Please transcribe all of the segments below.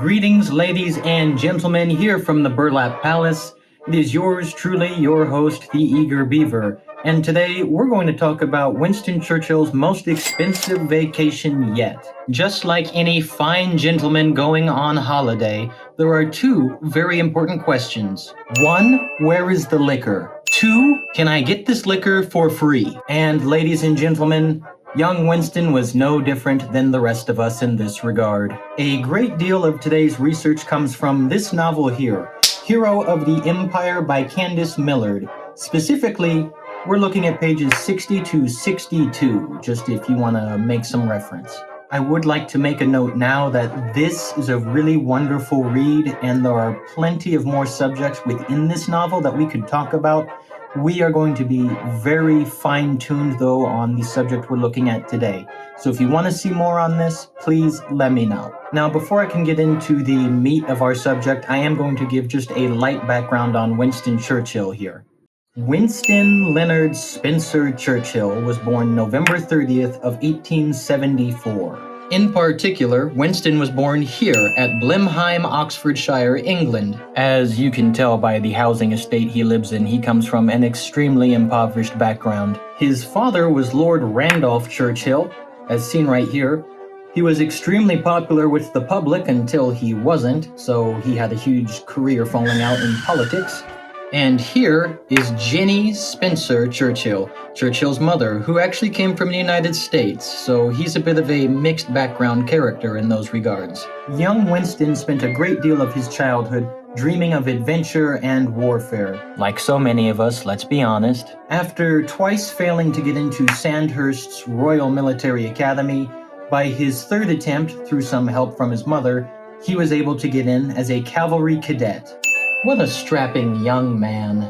Greetings, ladies and gentlemen, here from the Burlap Palace. It is yours truly, your host, the Eager Beaver. And today, we're going to talk about Winston Churchill's most expensive vacation yet. Just like any fine gentleman going on holiday, there are two very important questions. One, where is the liquor? Two, can I get this liquor for free? And ladies and gentlemen, young Winston was no different than the rest of us in this regard. A great deal of today's research comes from this novel here, Hero of the Empire by Candice Millard. Specifically, we're looking at pages 60 to 62, just if you want to make some reference. I would like to make a note now that this is a really wonderful read, and there are plenty of more subjects within this novel that we could talk about. We are going to be very fine-tuned, though, on the subject we're looking at today. So if you want to see more on this, please let me know. Now, before I can get into the meat of our subject, I am going to give just a light background on Winston Churchill here. Winston Leonard Spencer Churchill was born November 30th of 1874. In particular, Winston was born here at Blenheim, Oxfordshire, England. As you can tell by the housing estate he lives in, he comes from an extremely impoverished background. His father was Lord Randolph Churchill, as seen right here. He was extremely popular with the public until he wasn't, so he had a huge career falling out in politics. And here is Jenny Spencer Churchill, Churchill's mother, who actually came from the United States, so he's a bit of a mixed background character in those regards. Young Winston spent a great deal of his childhood dreaming of adventure and warfare. Like so many of us, let's be honest. After twice failing to get into Sandhurst's Royal Military Academy, by his third attempt, through some help from his mother, he was able to get in as a cavalry cadet. What a strapping young man.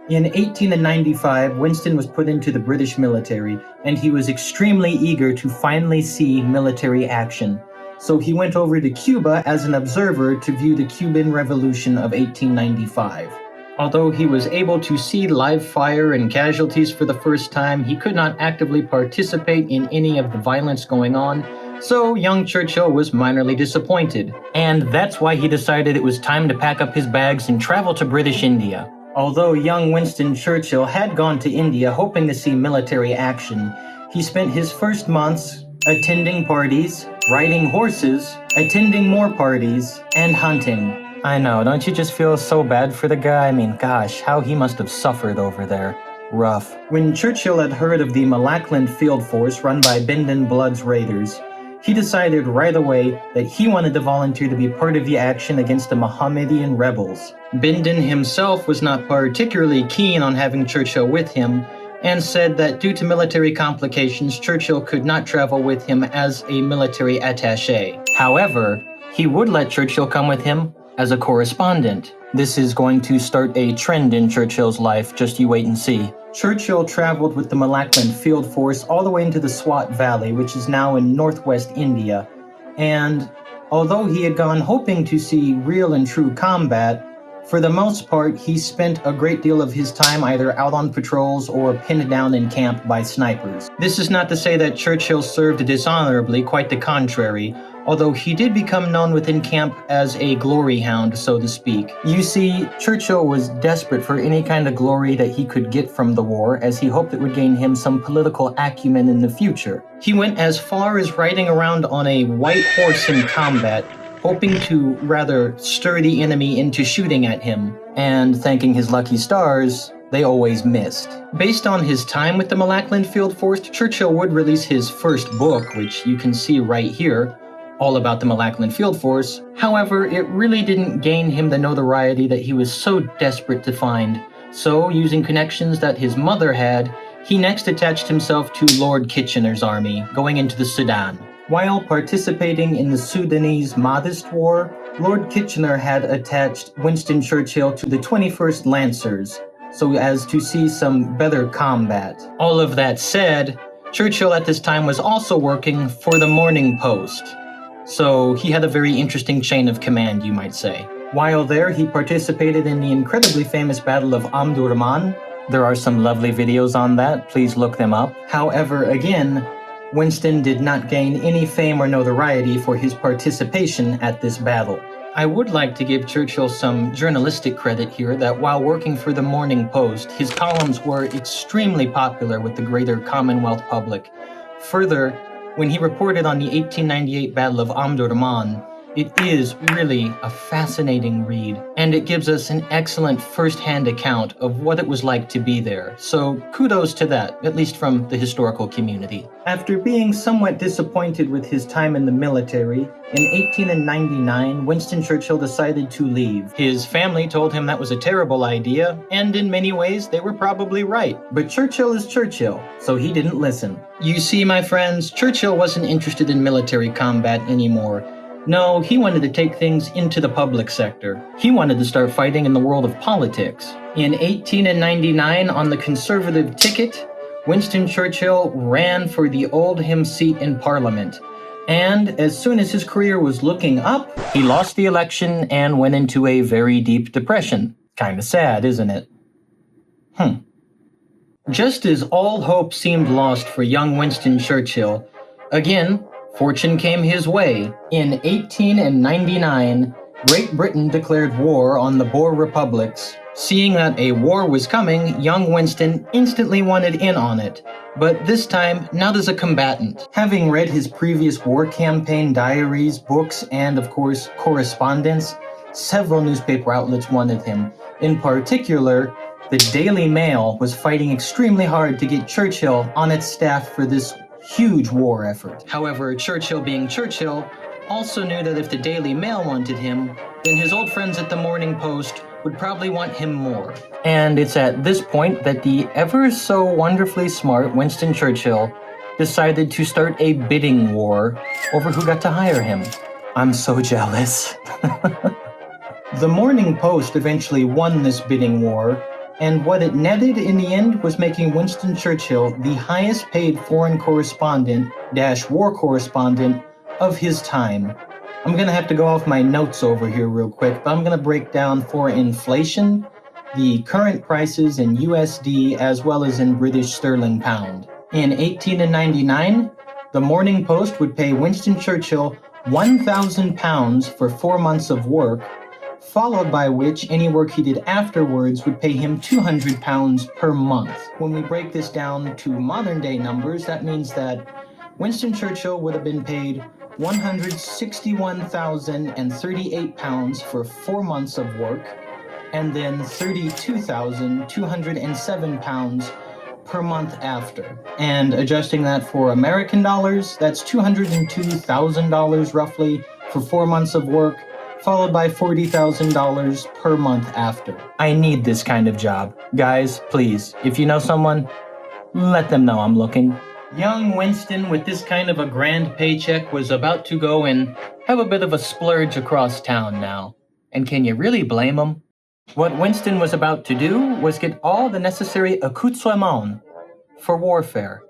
In 1895, Winston was put into the British military, and he was extremely eager to finally see military action. So he went over to Cuba as an observer to view the Cuban Revolution of 1895. Although he was able to see live fire and casualties for the first time, he could not actively participate in any of the violence going on, so young Churchill was minorly disappointed. And that's why he decided it was time to pack up his bags and travel to British India. Although young Winston Churchill had gone to India hoping to see military action, he spent his first months attending parties, riding horses, attending more parties, and hunting. I know, don't you just feel so bad for the guy? I mean, gosh, how he must have suffered over there. Rough. When Churchill had heard of the Malakland Field Force run by Bendon Blood's raiders, he decided right away that he wanted to volunteer to be part of the action against the Mohammedan rebels. Bendon himself was not particularly keen on having Churchill with him, and said that due to military complications, Churchill could not travel with him as a military attaché. However, he would let Churchill come with him as a correspondent. This is going to start a trend in Churchill's life, just you wait and see. Churchill traveled with the Malakland Field Force all the way into the Swat Valley, which is now in northwest India. And although he had gone hoping to see real and true combat, for the most part, he spent a great deal of his time either out on patrols or pinned down in camp by snipers. This is not to say that Churchill served dishonorably, quite the contrary, although he did become known within camp as a glory hound, so to speak. You see, Churchill was desperate for any kind of glory that he could get from the war, as he hoped it would gain him some political acumen in the future. He went as far as riding around on a white horse in combat, hoping to rather stir the enemy into shooting at him, and thanking his lucky stars, they always missed. Based on his time with the Malakland Field Force, Churchill would release his first book, which you can see right here, all about the Malakland Field Force. However, it really didn't gain him the notoriety that he was so desperate to find. So, using connections that his mother had, he next attached himself to Lord Kitchener's army, going into the Sudan. While participating in the Sudanese Mahdist War, Lord Kitchener had attached Winston Churchill to the 21st Lancers, so as to see some better combat. All of that said, Churchill at this time was also working for the Morning Post, so he had a very interesting chain of command, you might say. While there, he participated in the incredibly famous Battle of Omdurman. There are some lovely videos on that, please look them up. However, again, Winston did not gain any fame or notoriety for his participation at this battle. I would like to give Churchill some journalistic credit here that while working for the Morning Post, his columns were extremely popular with the greater Commonwealth public. Further, when he reported on the 1898 Battle of Omdurman, it is really a fascinating read, and it gives us an excellent first-hand account of what it was like to be there. So kudos to that, at least from the historical community. After being somewhat disappointed with his time in the military, in 1899, Winston Churchill decided to leave. His family told him that was a terrible idea, and in many ways, they were probably right. But Churchill is Churchill, so he didn't listen. You see, my friends, Churchill wasn't interested in military combat anymore. No, he wanted to take things into the public sector. He wanted to start fighting in the world of politics. In 1899, on the Conservative ticket, Winston Churchill ran for the Oldham seat in Parliament. And as soon as his career was looking up, he lost the election and went into a very deep depression. Kinda sad, isn't it? Just as all hope seemed lost for young Winston Churchill, again, fortune came his way. In 1899, Great Britain declared war on the Boer republics. Seeing that a war was coming, young Winston instantly wanted in on it, but this time not as a combatant. Having read his previous war campaign diaries, books, and of course correspondence, several newspaper outlets wanted him. In particular, the Daily Mail was fighting extremely hard to get Churchill on its staff for this huge war effort. However, Churchill being Churchill also knew that if the Daily Mail wanted him, then his old friends at the Morning Post would probably want him more. And it's at this point that the ever so wonderfully smart Winston Churchill decided to start a bidding war over who got to hire him. I'm so jealous. The Morning Post eventually won this bidding war, and what it netted in the end was making Winston Churchill the highest paid foreign correspondent-war correspondent of his time. I'm gonna have to go off my notes over here real quick, but I'm gonna break down for inflation the current prices in USD as well as in British sterling pound. In 1899, the Morning Post would pay Winston Churchill £1,000 for 4 months of work, followed by which any work he did afterwards would pay him £200 per month. When we break this down to modern day numbers, that means that Winston Churchill would have been paid £161,038 for 4 months of work, and then £32,207 per month after. And adjusting that for American dollars, that's $202,000 roughly for 4 months of work, followed by $40,000 per month after. I need this kind of job. Guys, please, if you know someone, let them know I'm looking. Young Winston, with this kind of a grand paycheck, was about to go and have a bit of a splurge across town now. And can you really blame him? What Winston was about to do was get all the necessary accoutrements for warfare.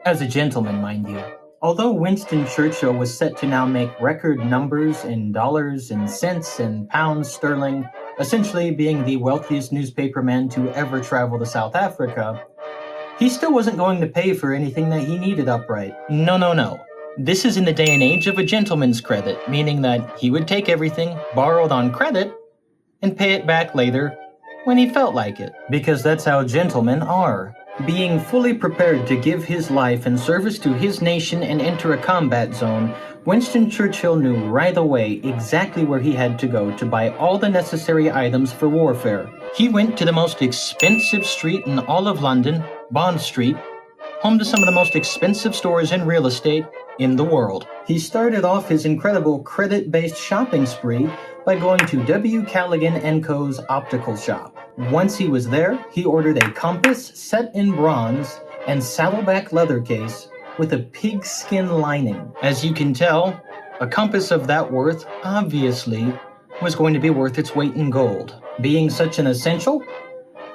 As a gentleman, mind you. Although Winston Churchill was set to now make record numbers in dollars and cents and pounds sterling, essentially being the wealthiest newspaperman to ever travel to South Africa, he still wasn't going to pay for anything that he needed upright. No. This is in the day and age of a gentleman's credit, meaning that he would take everything borrowed on credit and pay it back later when he felt like it. Because that's how gentlemen are. Being fully prepared to give his life in service to his nation and enter a combat zone, Winston Churchill knew right away exactly where he had to go to buy all the necessary items for warfare. He went to the most expensive street in all of London, Bond Street, home to some of the most expensive stores in real estate in the world. He started off his incredible credit-based shopping spree by going to W. Callaghan & Co.'s optical shop. Once he was there, he ordered a compass set in bronze and saddleback leather case with a pigskin lining. As you can tell, a compass of that worth obviously was going to be worth its weight in gold. Being such an essential,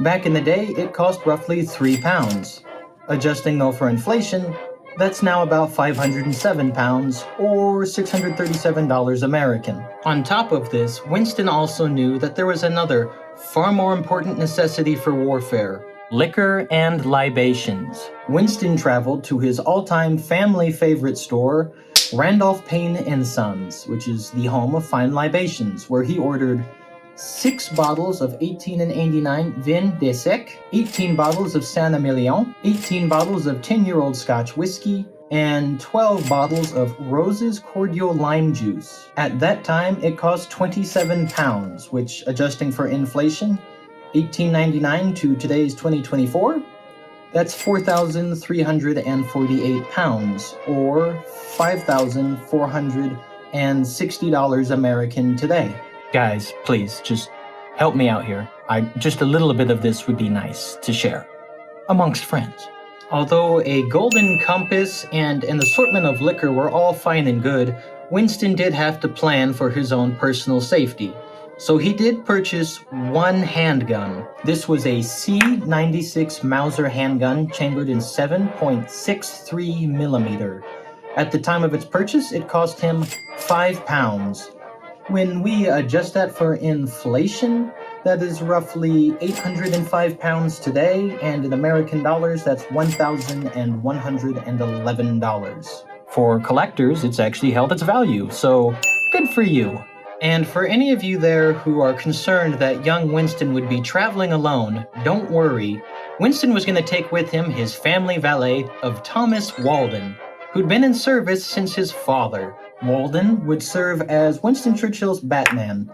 back in the day it cost roughly £3. Adjusting though for inflation, that's now about £507 or $637 American. On top of this, Winston also knew that there was another, far more important necessity for warfare, Liquor and libations. Winston traveled to his all-time family favorite store, Randolph Payne and Sons, which is the home of fine libations, where he ordered 6 bottles of 1889 Vin de Sec, 18 bottles of Saint-Emilion, 18 bottles of 10-year-old Scotch whiskey, and 12 bottles of Rose's cordial lime juice. At that time, it cost 27 pounds, which, adjusting for inflation, 1899 to today's 2024, that's 4,348 pounds, or $5,460 American today. Guys, please, just help me out here. Just a little bit of this would be nice to share amongst friends. Although a golden compass and an assortment of liquor were all fine and good, Winston did have to plan for his own personal safety. So he did purchase one handgun. This was a C96 Mauser handgun chambered in 7.63 millimeter. At the time of its purchase, it cost him 5 pounds. When we adjust that for inflation, that is roughly 805 pounds today, and in American dollars, that's $1,111. For collectors, it's actually held its value, so good for you. And for any of you there who are concerned that young Winston would be traveling alone, don't worry. Winston was going to take with him his family valet of Thomas Walden, who'd been in service since his father. Walden would serve as Winston Churchill's Batman.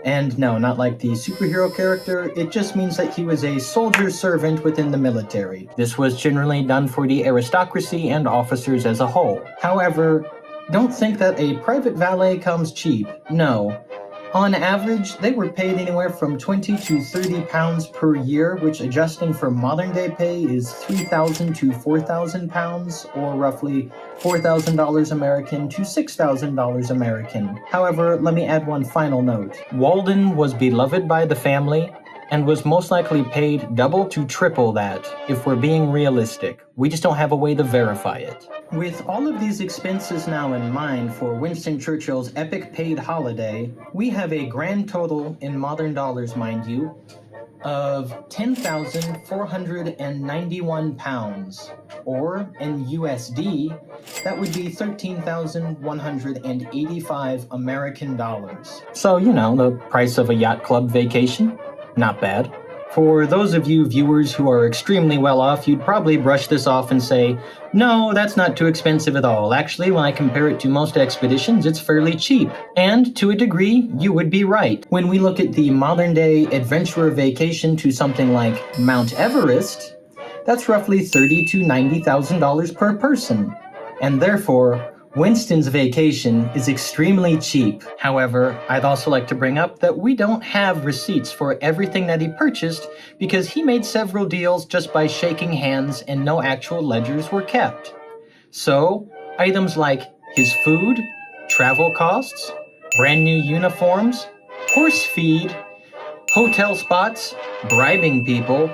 And no, not like the superhero character, it just means that he was a soldier servant within the military. This was generally done for the aristocracy and officers as a whole. However, don't think that a private valet comes cheap. No. On average, they were paid anywhere from 20 to 30 pounds per year, which adjusting for modern day pay is 3,000 to 4,000 pounds, or roughly $4,000 American to $6,000 American. However, let me add one final note. Walden was beloved by the family and was most likely paid double to triple that, if we're being realistic. We just don't have a way to verify it. With all of these expenses now in mind for Winston Churchill's epic paid holiday, we have a grand total, in modern dollars mind you, of 10,491 pounds, or in USD, that would be 13,185 American dollars. So, you know, the price of a yacht club vacation. Not bad. For those of you viewers who are extremely well off, you'd probably brush this off and say, no, that's not too expensive at all. Actually, when I compare it to most expeditions, it's fairly cheap. And to a degree, you would be right. When we look at the modern day adventurer vacation to something like Mount Everest, that's roughly $30,000 to $90,000 per person. And therefore, Winston's vacation is extremely cheap. However, I'd also like to bring up that we don't have receipts for everything that he purchased because he made several deals just by shaking hands and no actual ledgers were kept. So, items like his food, travel costs, brand new uniforms, horse feed, hotel spots, bribing people,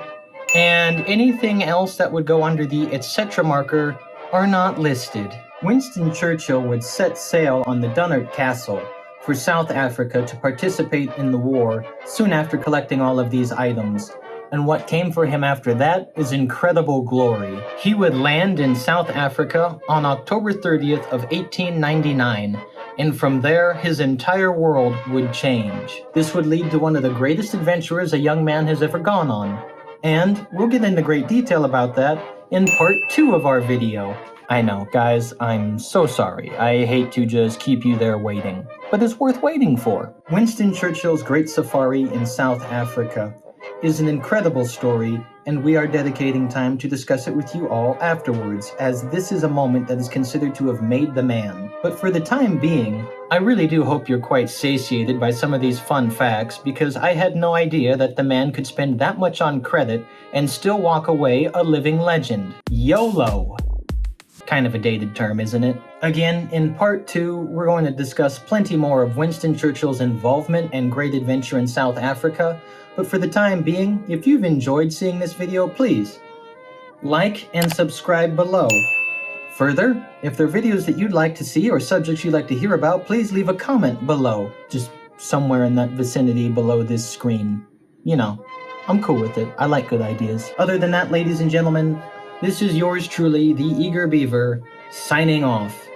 and anything else that would go under the etc. marker are not listed. Winston Churchill would set sail on the Dunnart Castle for South Africa to participate in the war soon after collecting all of these items. And what came for him after that is incredible glory. He would land in South Africa on October 30th of 1899, and from there his entire world would change. This would lead to one of the greatest adventures a young man has ever gone on. And we'll get into great detail about that in part 2 of our video. I know, guys, I'm so sorry. I hate to just keep you there waiting, but it's worth waiting for. Winston Churchill's Great Safari in South Africa is an incredible story, and we are dedicating time to discuss it with you all afterwards, as this is a moment that is considered to have made the man. But for the time being, I really do hope you're quite satiated by some of these fun facts, because I had no idea that the man could spend that much on credit and still walk away a living legend. YOLO! Kind of a dated term, isn't it? Again, in part 2, we're going to discuss plenty more of Winston Churchill's involvement and great adventure in South Africa, but for the time being, if you've enjoyed seeing this video, please like and subscribe below. Further, if there are videos that you'd like to see or subjects you'd like to hear about, please leave a comment below, just somewhere in that vicinity below this screen. You know. I'm cool with it. I like good ideas. Other than that, ladies and gentlemen, this is yours truly, the Eager Beaver, signing off.